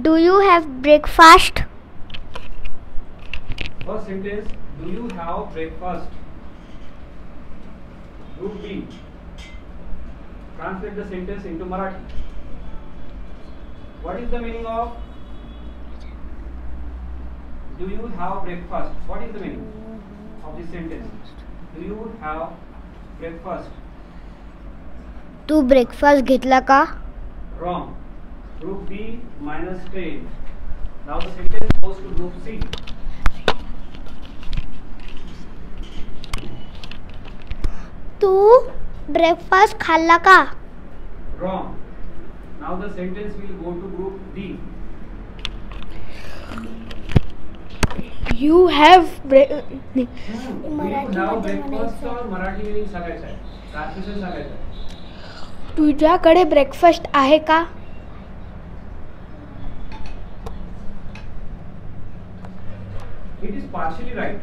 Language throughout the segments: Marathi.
Do you have breakfast? First sentence, do you have breakfast? Group B. Translate the sentence into Marathi. What is the meaning of do you have breakfast? What is the meaning of this sentence? Do you have breakfast? तू ब्रेकफास्ट घेतला का? Wrong. Group B -10. Now the sentence goes to group C. तू ब्रेकफास्ट खाल्ला का? Wrong. Now the sentence will go to group D. You have You have breakfast or Marathi meaning सांगायचं आहे. Translation सांगायचं आहे. तुझ्याकडे ब्रेकफास्ट आहे का? It is partially right.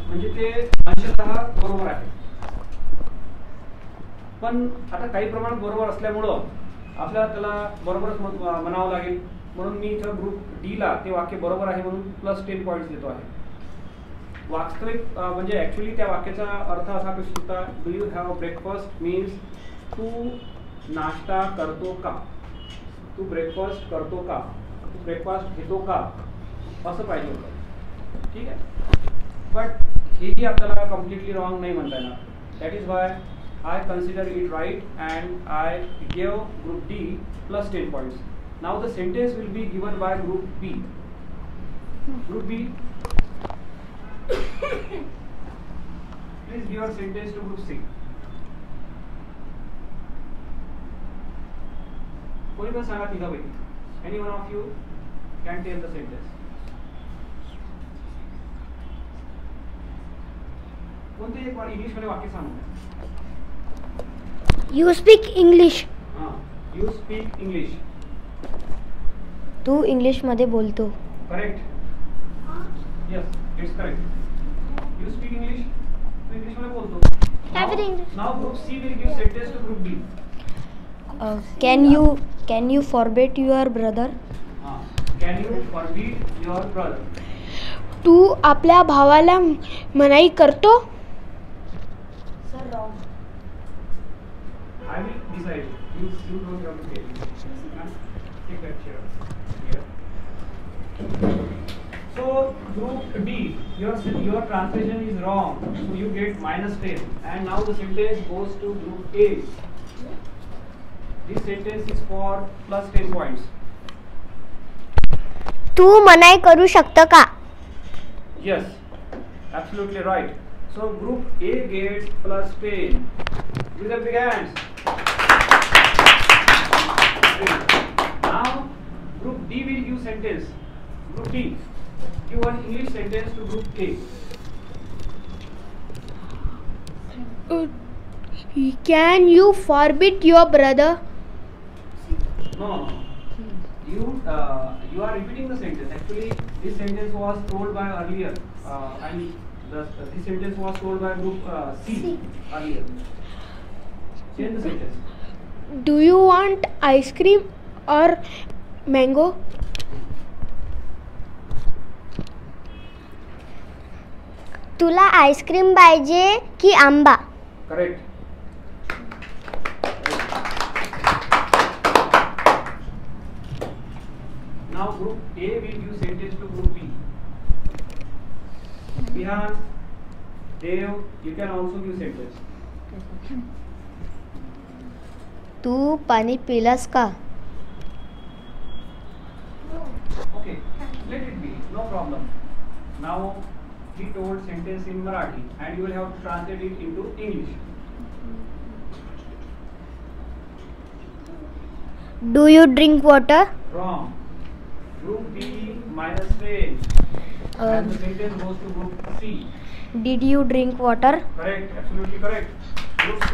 म्हणजे ते अंशतः बरोबर आहे. पण आता काही प्रमाणात बरोबर असल्यामुळं आपल्याला त्याला बरोबरच म्हणावं लागेल. म्हणून मी इथं ग्रुप डी ला ते वाक्य बरोबर आहे म्हणून +10 पॉईंट्स देतो आहे. वास्तविक म्हणजे ऍक्च्युअली त्या वाक्याचा अर्थ असा अपेक्षित होता, do you have breakfast means तू नाश्ता करतो का, तू ब्रेकफास्ट करतो का, तू ब्रेकफास्ट घेतो का, असं पाहिजे होतं. ठीक आहे. बट हेही आपल्याला कम्प्लिटली रॉंग नाही म्हणता येणार. That is Y I consider it right and I gave group D +10 points. Now the sentence will be given by group B. Group B, please give a sentence to group C. कोई पण सांगा तिघापैकी. Any one of you can tell the sentence. कोणते एक इंग्लिश मध्ये वाक्य सांगू. You speak English. You speak English. तू इंग्लिश मध्ये बोलतो. Correct. Yes, it's correct. You speak English. तू इंग्लिश मध्ये बोलतो. Now group C will give sentence to group D. Can you forbid your brother? Can you forbid your brother? तू आपल्या भावाला मनाई करतो? Sir, wrong. I will decide. You don't have to tell me. Take that chair. Here. So group D, your translation is wrong. So you get -10. And now the sentence goes to group A. This sentence is for +10 points. तू मनाई करू शकतो का? Yes, absolutely right. So group A gets +10. With the big hands. Now group D will give sentence. Group D, give one English sentence to group A. Can you forbid your brother? No. You are repeating the sentence. Actually, this sentence was told by earlier, and this sentence was told by group C earlier. Change the sentence. Do you want ice cream or mango? तुला आईस्क्रीम पाहिजे की आंबा? Correct. Now group A will give sentence to group B. Bihan, Dev, you can also give sentence. तू पाणी पिलास का? Okay, let it be, no problem. Now he told sentence in Marathi and you will have to translate it into English. Do you drink water? Wrong. Group B -10. And the sentence goes to group C. Did you drink water? Correct, absolutely correct. Group C.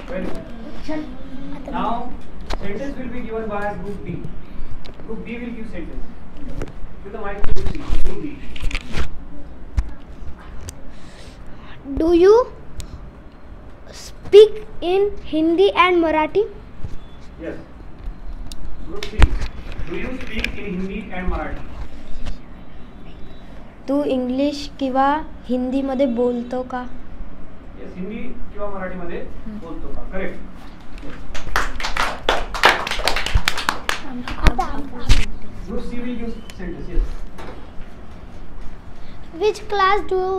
Very good. Now sentence will be given by group B. Group B will give sentence. Give the mic to group C. Group B. Do you speak in Hindi and Marathi? Yes. Group C. Do you speak in Hindi and Marathi? तू इंग्लिश किंवा हिंदीमध्ये बोलतो का? Yes. हिंदी किंवा मराठीमध्ये बोलतो का? Correct. Group C will use sentence. Yes. Which class do you?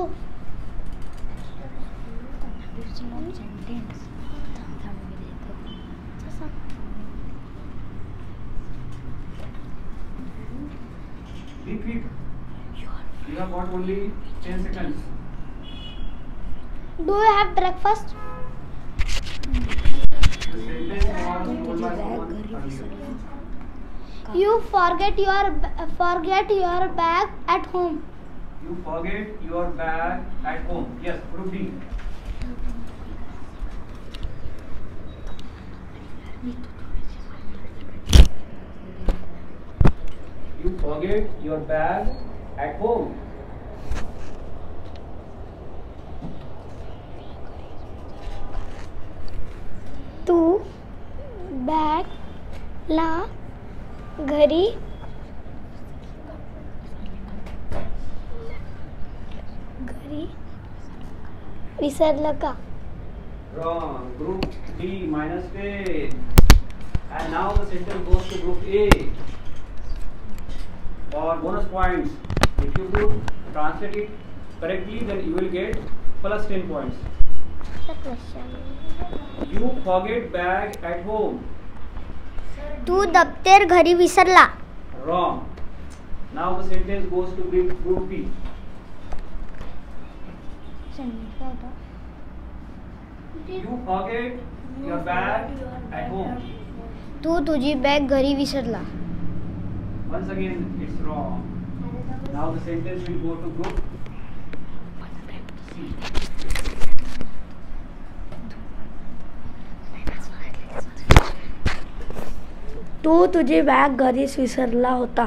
Be quick. You have got only 10 seconds. Do you have breakfast? The sentence was told by someone earlier. You forget your bag at home. You forget your bag at home. Yes. Group D. You forget your bag at home. तू बॅग ला घरी विसरलं का? Wrong. Group D minus 10. And now the sentence goes to group A. For bonus points. If you could translate it correctly, then you will get plus 10 points. You forget bag at home. तू दप्तर घरी विसरला. Wrong. Now the sentence goes to group B. You forget your bag at home. तू तुझी बॅग घरी विसरला. Once again, it's wrong. Now the sentence will go to group C. तू तुझी बॅग घरीच विसरला होता.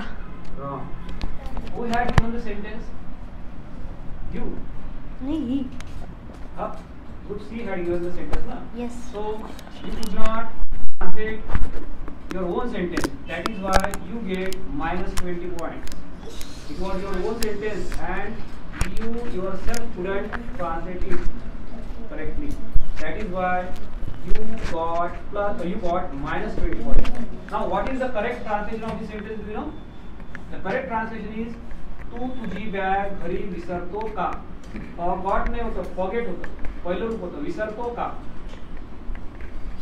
Wrong. Who had given the sentence? You. नाही. Huh? Group C had given the sentence, na? Yes. So you could not translate your own sentence. That is why you get minus 20 points. It was your own sentence and you yourself couldn't translate it correctly. That is why you got minus 20 points. Now what is the correct translation of this sentence? You know? The correct translation is तू तुझी बॅग घरी विसरतो का? Forgot नाही होतं, forget होतं. पहिलं रूप होतं विसरतो का?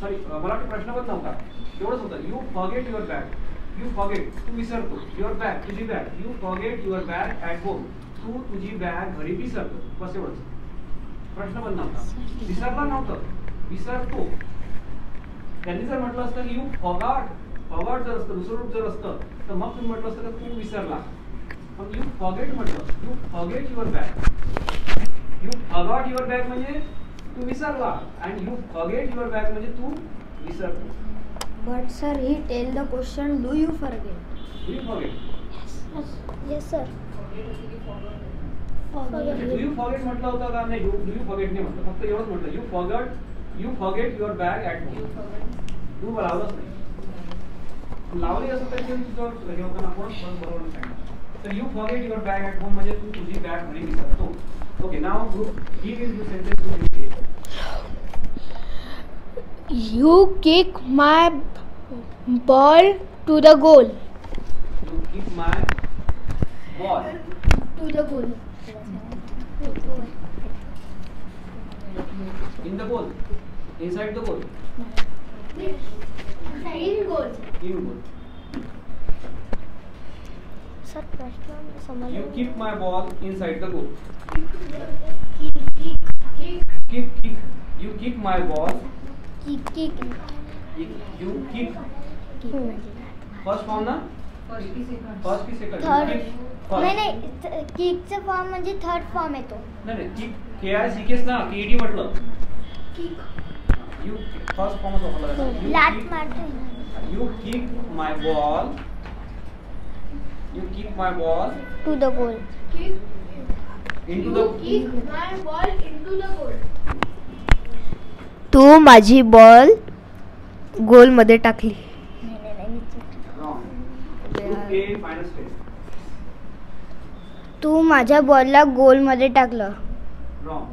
सॉरी मला वाटतं प्रश्नपद नव्हता. एवढंच होतं. You forget your bag. You forget. तू विसरतो. Your bag. तुझी bag. You forget your bag at home. तू तुझी बॅग घरी विसरतो. बस एवढंच. प्रश्नपद नव्हता. विसरला नव्हतं. विसरतो. त्यांनी जर म्हटलं असतं की you forgot जर असतं दुसरं रूप जर असतं तर मग तुम्ही म्हटलं असतं की तू विसरला. पण you forget म्हटलं. You forget your bag. You forgot your bag म्हणजे तू विसरला and you forget your bag म्हणजे तू विसरतो. But sir, he tell the question, do you forget? Do you forget? Yes sir. Do you forget म्हटलं होतं का? नाही. Do you forget नाही म्हटलं. फक्त एवढंच म्हटलं. You forget your bag at home. तू लावलंच नाही. लावली असं तरी तुझं हे होतं ना कोण बरोबर सांगितलं. तर you forget your bag at home म्हणजे तू तुझी बॅग घरी विसरतो. Okay, now group D will do sentence to group A. You kick my ball to the goal. You kick my ball To the goal. in the goal. Inside the goal. In goal. In goal. Sir प्रश्न समजला. You kick my ball inside the goal. Kick. Kick. You kick my ball. Kick You kick. First form ना? First की second? Third. You kick first. नाही किकचा फॉर्म म्हणजे थर्ड फॉर्म येतो. नाही किक KICKS ना KED म्हटलं. You first form वापरला जातो. लात मारतो. You kick my ball. You kick my ball to the goal. into the. Kick my ball into the goal. तू माझी बॉल गोल मध्ये टाकली. तू माझ्या बॉलला गोलमध्ये टाकलं. रॉंग.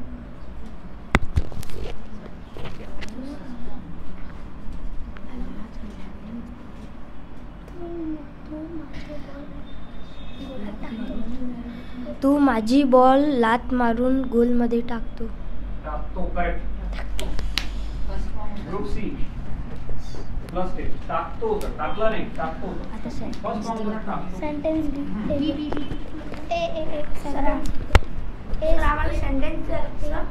तू माझी बॉल लात मारून गोलमध्ये टाकतो. टाकतो. करेक्ट. Group C plus 10. टाकतो होतं, टाकला नाही, टाकतो होतं. फर्स्ट फॉर्म मध्ये टाकतो. सेंटेन्स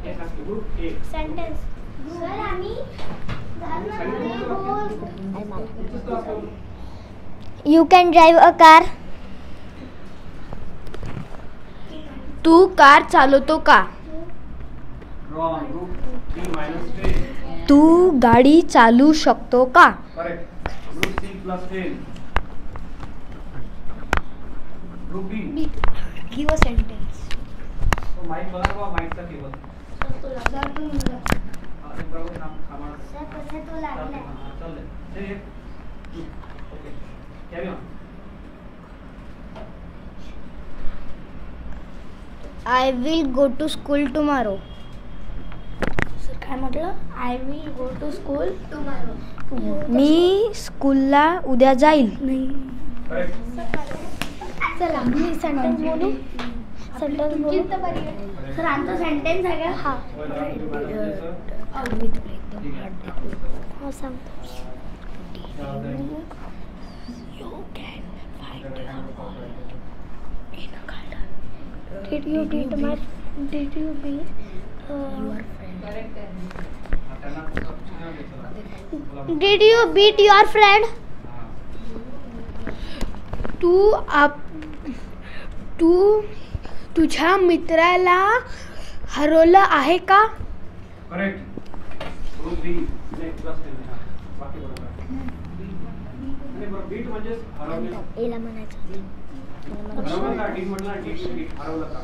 एक असतो group A. Sentence you can drive a car. तू कार चालवतो का? रॉंग. ग्रुप बी -10. तू गाडी चालू शकतो का? Correct. Group C +10. Group B. Give a sentence. तो माईक बघा बा, माईकचा केबल. एक बरोबर नाम सामान. हां, चाललंय. ते okay. Carry on. I will go to school tomorrow. काय म्हटलं? I will go to school tomorrow. मी स्कूलला उद्या जाईल. करेक्ट. चला मी सेंटेन्स बोलू. सेंटेन्स बोलू. सर आमचा सेंटेन्स आहे का? हा हो सांगतो. Did you beat Did you beat your friend? तू तुझ्या मित्राला हरवलं आहे का? करेक्ट. ग्रुप बी +10. बाकी बरोबर आहे. आणि बरोबर बीट म्हणजे हरवले. एला म्हणायचं. हरवलं का? डी म्हटलं बीट हरवलं का?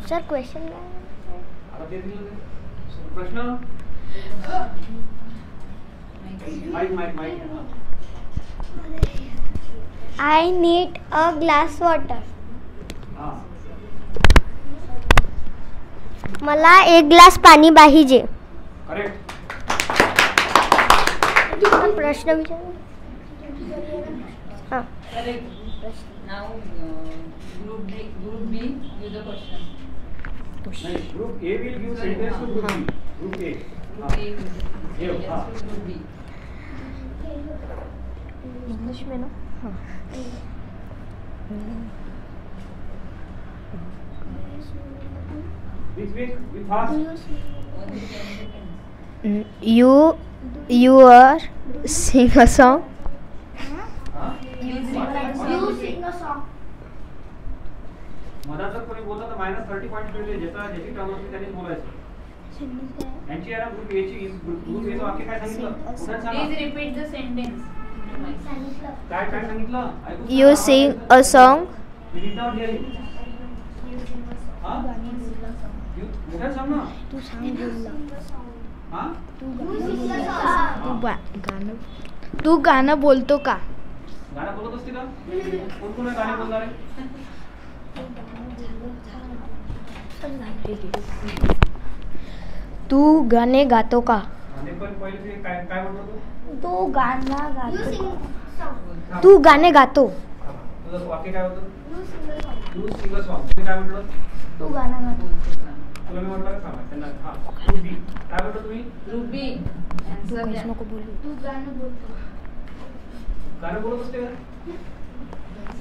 सर क्वेश्चन आता ते दिलं ते. प्रश्न. Mic. I need a glass water. हां. मला एक ग्लास पाणी पाहिजे. करेक्ट. प्रश्न विचार. हां. Now, group B, give the question. नाही, group A will give sentence to group B. Group A. Group A, Yes, हाँ. group B. इंग्लिश में ना. With fast. Only 10 seconds. You are sing a song. मधात जर कोणी बोलला तर -30 पॉईंट मिळते. ज्याची टर्म असते त्याने बोलायचं. यांची याला ग्रुप ए ची ग्रुप ए चं वाक्य काय सांगितलं? पुन्हा सांगा. Please repeat the sentence. काय सांगितलं? ऐकून You सांगा. sing a song. Without hearing. हां? मोठ्यानं सांग ना. तू सांग बोलला. हां? तू गाणं बोलतो का? गाणं बोलत असते का? कोण गाणे बोलणार आहे? तू गाणे गातो का? गाणे पण पहिले ते काय म्हणतो तू? तू गाणं गातो. तू गाणे गातो. तुझं वाक्य काय होतं? You sing a song. तुम्ही काय म्हटलं? तू गाणं गातो. तुला मी म्हटलं का सांगा त्यांना. हां. ग्रुप बी. काय म्हटलं तुम्ही? Group B. Answer that. नको बोलू. तू गाणं बोलतो. गाणं बोलत असते का?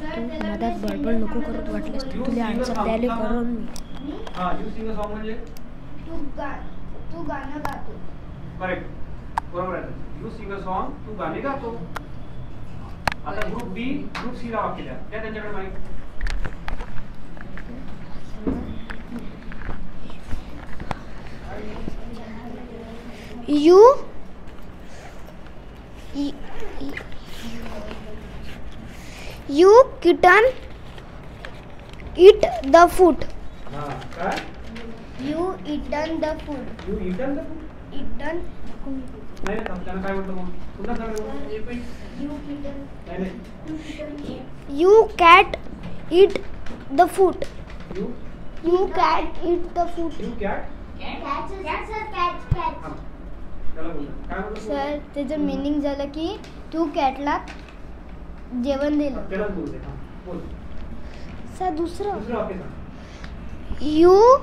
मधात बडबड नको करत. वाटल्यास तू तुला आन्सर द्यायला करून मी. हां. यू सिंग अ सॉन्ग म्हणजे तू गाणं गातो. करेक्ट. बरोबर आहे. You sing a song. तू गाणे गातो. आता ग्रुप बी ग्रुप सी ला वाक्य द्या. त्या त्यांच्याकडे mic. You kitten eat the food. हां. काय? You eaten the food. You eaten the food. Eaten. नाही नाही त्यांना काय म्हणतो मग? पुन्हा सांगा. Repeat. You kitten. नाही नाही. You cat eat the foot. You you cat it the foot. You cat sir त्याला बोलतो काय बोलतो त्याचं मिनिंग झालं की तू कॅटला जेवण दिलं. त्यालाच बोलते. बोल सर दुसरं दुसरं वाक्य सांग. You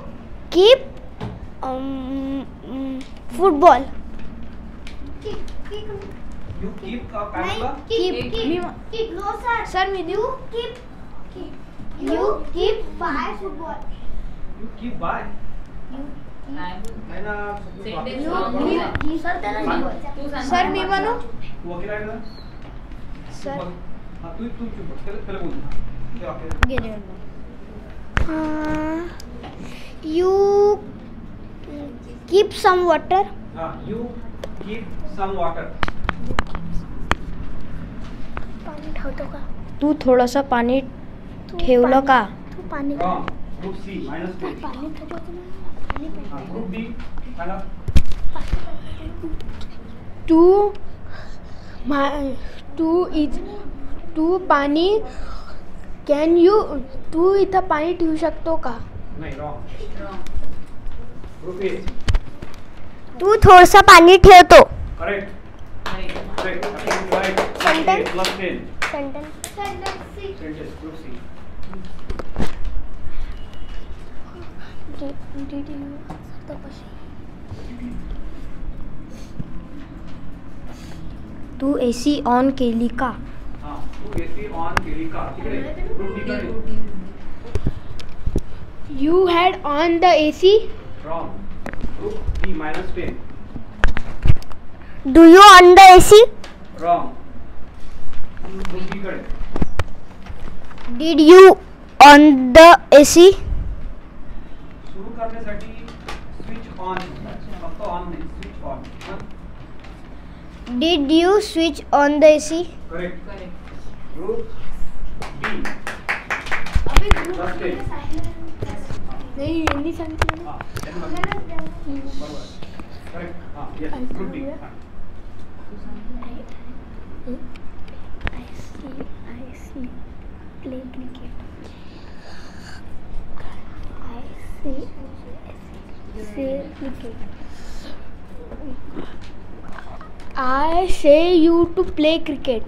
keep football. You keep काय म्हटलं? सर मी you keep by football. You keep by नाही ना वाक्य सर त्याला सर मी म्हणू. तू वकील आहे ना सर हा तू चुप बस. त्याला बोल ते वाक्य यू कीप सम वॉटर. हा यू कीप सम वॉटर. पाणी ठेवतो का तू थोडंसं पाणी ठेवलं का? तू पाणी रॉंग. Group C -10. पाणी ठेवतो ना. हा ग्रुप डी सांगा. तू पाणी तू इथं पाणी ठेवू शकतो का? नाही रॉंग. ग्रुप ए तू थोडंसं पाणी ठेवतो. Correct. Correct. Right. Sentence. Plus 10 sentence sentence. Group C तू AC ऑन केली का? हा तू एसी ऑन केली का? तिकडे ग्रुप डी कडे. You had on the AC? Wrong. Group D -10. Do you on the AC. Wrong. Group D कडे. Did you on the AC. सुरू करण्यासाठी स्विच ऑन फक्त ऑन नाही switch on. Did you switch on the AC. Correct. Group D plus 10. नाही यांनी सांगितलं. हा त्यांना बरोबर. करेक्ट. हा yes group D. I see play cricket. I say you to play cricket.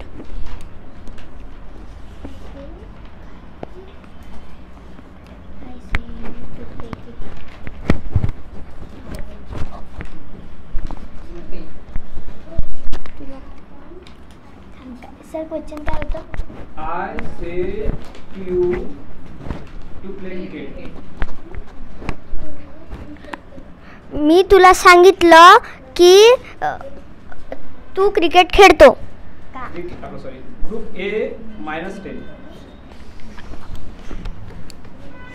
Sir question काय होतं. I say you to play cricket. मी तुला सांगितलं की तू क्रिकेट खेळतो. Sorry group A -10.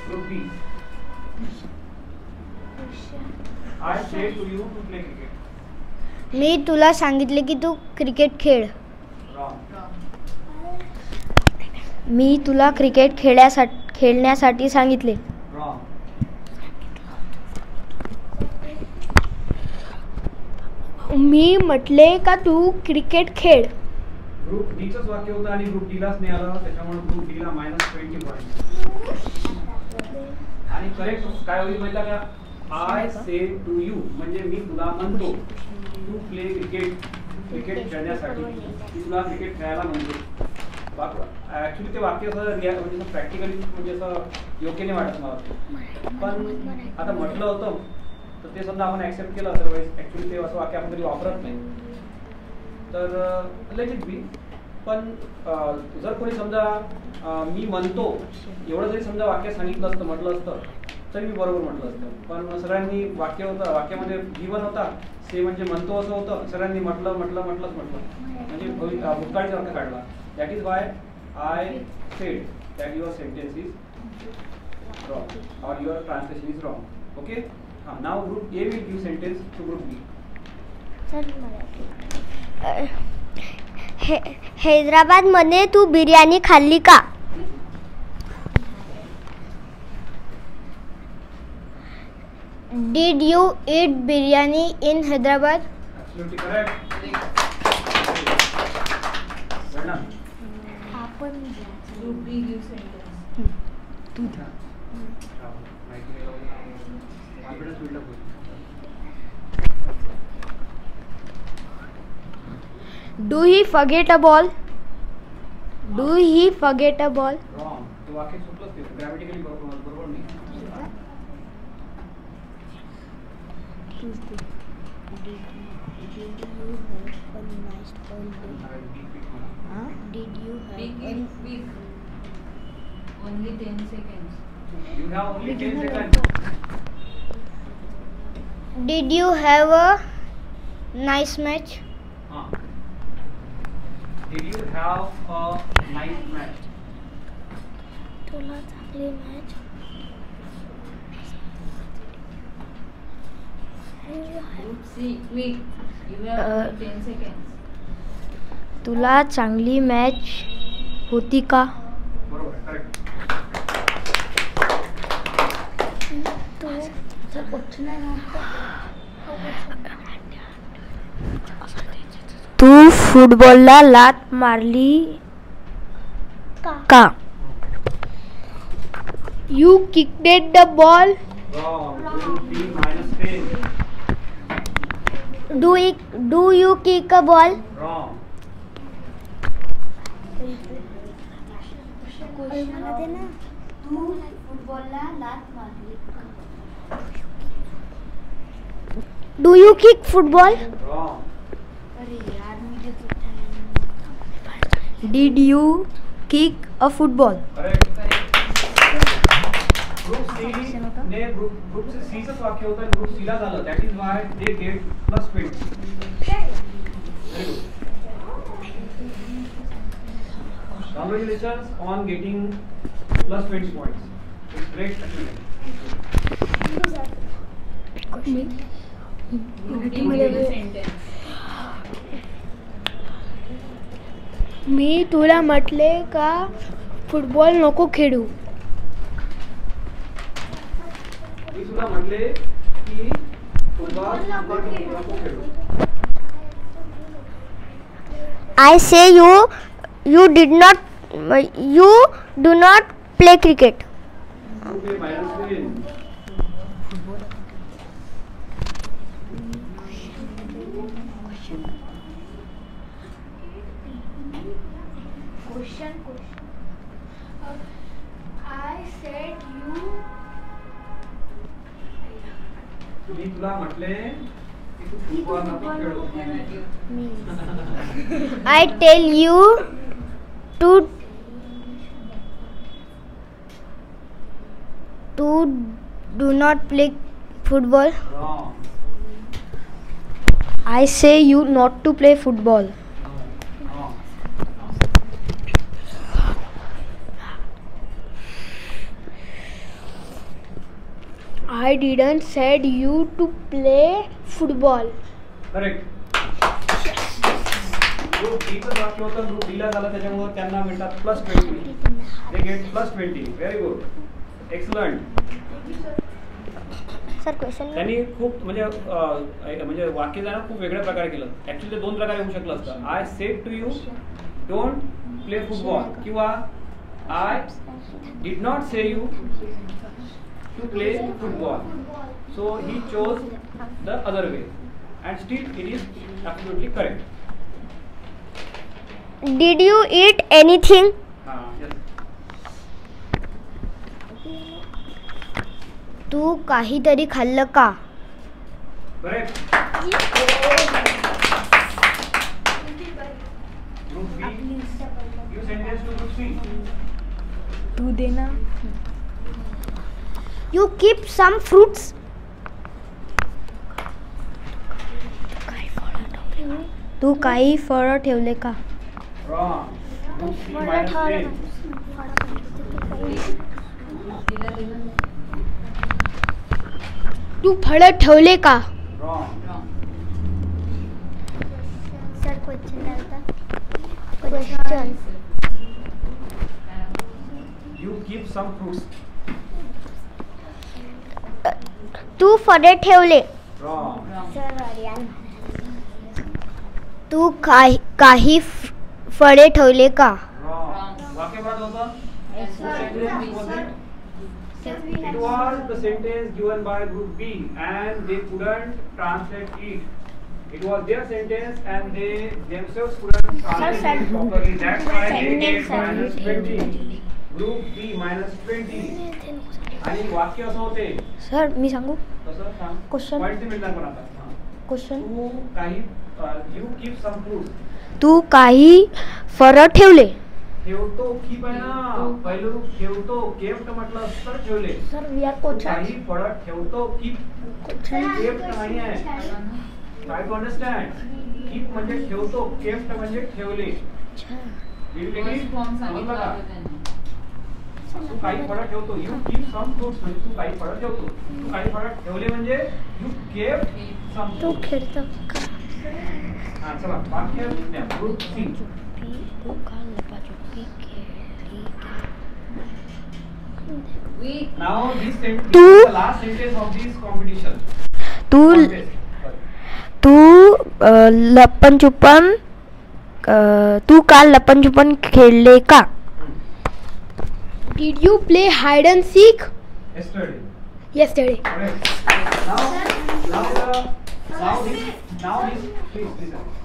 Group B I say to you to play cricket. मी तुला सांगितले की तू क्रिकेट खेळ. रॉंग. मी तुला क्रिकेट खेळण्यासाठी सांगितले. रॉंग. मी म्हटले का तू क्रिकेट खेळ. ग्रुप डीचंच वाक्य होतं आणि ग्रुप डीलाच नाही आलं त्याच्यामुळे ग्रुप डीला -20 पॉईंट. आणि करेक्ट काय होईल माहिती का? आय से टू यू म्हणजे मी तुला म्हणतो टू प्ले क्रिकेट खेळण्यासाठी. मी तुला क्रिकेट खेळायला म्हणतो. ऍक्च्युली ते वाक्य असं म्हणजे प्रॅक्टिकली म्हणजे असं योग्य नाही वाटत मला. पण आता म्हटलं होतं तर ते समजा आपण ऍक्सेप्ट केलं. अदरवाईज ऍक्च्युली ते असं वाक्य आपण कधी वापरत नाही. तर लेट इट बी. पण जर कोणी समजा मी म्हणतो एवढं जरी समजा वाक्य सांगितलं असतं म्हटलं असतं तरी मी बरोबर म्हटलं असतं. पण सगळ्यांनी वाक्य होतं वाक्यामध्ये गिवन होता से म्हणजे म्हणतो असं होतं. सगळ्यांनी म्हटलंच म्हणजे भूतकाळीचा अर्थ काढला. That is why I said that your sentence is wrong और your translation is wrong. Okay. हां now group A will give sentence to group B. Hyderabad मध्ये तू बिर्याणी खाल्ली का. Did you eat biryani in Hyderabad. Absolutely correct. Group B gives sentence. Do he forget a ball? Do he forget a ball? Wrong. ते वाक्य चुकलंच ते. Grammatically बरोबर नाही. Did you Big is big. Only 10 seconds. You have only 10 seconds. Did you have a nice match? Did you have a nice match? तुला चांगली match Group C, quick. You have only 10 seconds. तुला चांगली मॅच होती का? बरोबर आहे, correct. तू फुटबॉलला लात मारली का? You kicked the ball. Wrong. Group B -10. Do you kick a ball? Wrong. मला दे ना. तू फुटबॉलला लात मारली. Do you kick football? Wrong. Did you kick a football? Correct. Group C ने ग्रुप सी चं वाक्य होतं ग्रुप सी ला झालं. That is why they get +20. Very good. Congratulations on getting +20 points. It's great achievement. Complete the sentence. मी तुला म्हटले का फुटबॉल नको खेळू? मी तुला म्हटले की फुटबॉल नको खेळू. I say you do not play cricket. Group A -10. मी तुला म्हटले की तू फुटबॉल नको खेळू. I tell you to do not play football. Wrong. I say you not to play football. Wrong. I didn't said you to play football. Correct. Group D चं वाक्य होतं ग्रुप डी ला झालं त्याच्यामुळे त्यांना मिळतात +20. They get +20. Very good. Excellent. Sir question त्यांनी खूप म्हणजे वाक्य जरा खूप वेगळ्या प्रकारे केलं. ऍक्च्युली ते 2 प्रकारे होऊ शकलं असतं. I said to you don't play football किंवा I did not say you to play football. So he chose the other way and still it is absolutely correct. Did you eat anything? Yes. तू काहीतरी खाल्लं का? Correct. Group B. You sentence to group C. Tu Dena. You keep some fruits. तू काही फळं ठेवले का? Wrong. Group C -10. तू फळं ठेवले का? Wrong. Sir question You keep some fruits. तू फळे ठेवले. Wrong. तू काही फळे ठेवले का? Wrong. वाक्य बाद होतं. was the sentence given by group B and they couldn't translate it. It was their sentence and they themselves couldn't translate it properly. That's why they get minus 20. Group B minus 20. आणि वाक्य असं होते. सर मी सांगू कसं सांग? Question. पॉइंट मिळणार पण आता. क्वेश्चन तू काही you keep some fruit. तू काही फळ ठेवले. ठेवतो कीप आहे ना. पहिलं रूप ठेवतो केप्ट म्हटलं तर ठेवले. सर वी आर काही फळ ठेवतो कीप केप्ट नाही आहे. Try to understand. कीप म्हणजे ठेवतो केप्ट म्हणजे ठेवले. First form सांगितलं होतं त्यांनी. तू काही फळं ठेवतो यू कीप सम फ्रुट्स म्हणजे तू काही फळं ठेवतो. तू काही फळं ठेवले म्हणजे यू केप्ट सम तू फ्रुट्स. खेळतो हा चला वाक्य group C. We Now this sentence तू is the last sentence of this competition. तू Contest. तू लप्पन छुपन तू काल लप्पन छुपन खेळले का. Did you play hide and seek Yesterday. yesterday? Correct.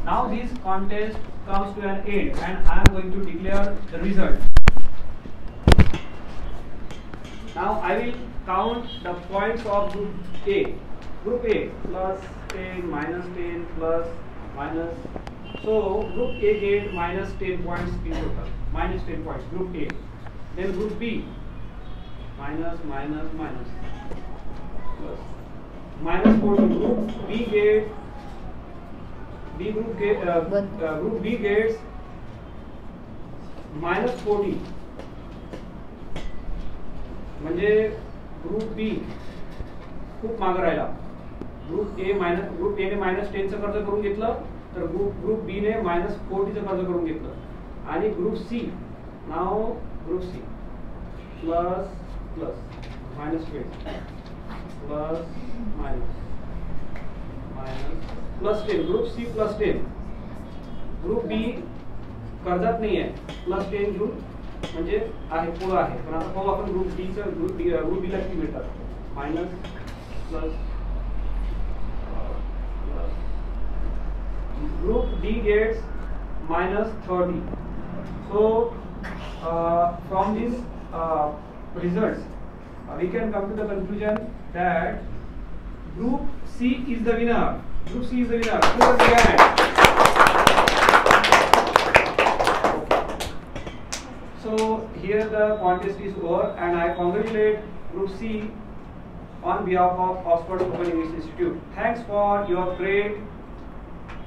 Now this contest comes to an end and I am going to declare the result. Now I will count the points of group A. Group A plus 10 minus 10 plus minus. So group A get minus 10 points in total. Minus 10 points. Group A. Then group B minus minus minus plus minus 40. Group B gets group B gets minus 40. म्हणजे ग्रुप बी खूप मागे राहिला. ग्रुप ए ने मायनस 10 चं कर्ज करून घेतलं तर ग्रुप बी ने मायनस 40 चं कर्ज करून घेतलं. आणि group C now group C plus plus minus 20 plus minus minus plus 10. Group C plus 10. Group B कर्जात नाही आहे प्लस 10 घेऊन म्हणजे आहे पुढं आहे. पण आता पाहू आपण ग्रुप डी चं ग्रुप बी ला किती मिळतात. Minus plus group D gets minus 30. So from these results we can come to the conclusion that group C is the winner. Group C is the winner. Put up your hand. So here the contest is over and I congratulate group C on behalf of Oxford Open English Institute. Thanks for your great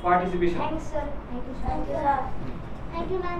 participation. Thanks sir. Thank you sir. Thank you ma'am.